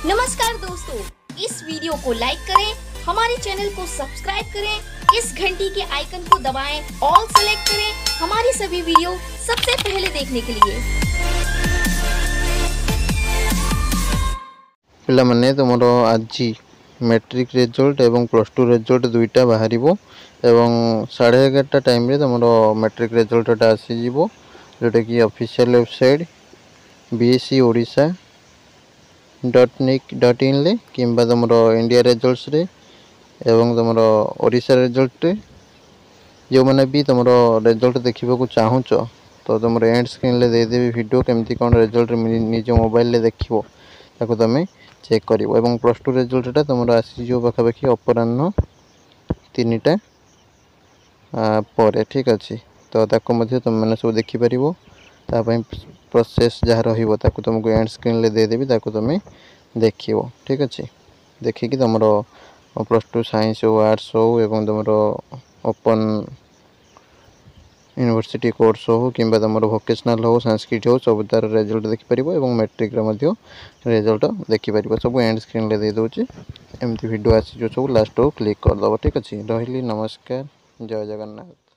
नमस्कार दोस्तों, इस वीडियो को लाइक करें, हमारे चैनल को सब्सक्राइब करें, इस घंटी के आइकन को दबाएं, ऑल सेलेक्ट करें हमारी सभी वीडियो सबसे पहले देखने के लिए। पिला माने तुमर आज मैट्रिक रिजल्ट एवं प्लस टू रिजल्ट दुईटा बाहर एवं 11:30 टाइम रे तुमर मैट्रिक रिजल्ट आसी जोटा कि ऑफिशियल वेबसाइट bsc.nic.in कि तुम इंडिया रिजल्ट्स रे एवं तुम ओडिशा रिजल्ट रे जो मैंने भी तुम रिजल्ट देखा चाहूच तो तुम and screen they Devi video केमती कौन रिजल्ट निज मोबाइल देखो ताको तुम चेक कर प्लस टू रिजल्टा तुम आसी पाखापाखि अपराह 3टा पर ठीक अच्छे तो तुम मैंने सब देखिपर प्रोसेस जहाँ रही तुमको एंड स्क्रीन दे देवी तुम देख ठीक अच्छे देखिकी तुम प्लस टू साइंस हो आर्ट्स हो एवं तुम ओपन यूनिवर्सिटी कोर्स हो कि तुम वोकेशनल हो संस्कृत हो सब तार रिजल्ट देखिपर और मैट्रिक रिजल्ट देखिपर सब एंड स्क्रीन दे दूचे एमती वीडियो आसी सब लास्ट को क्लिक करदे ठीक अच्छे रही नमस्कार जय जगन्नाथ।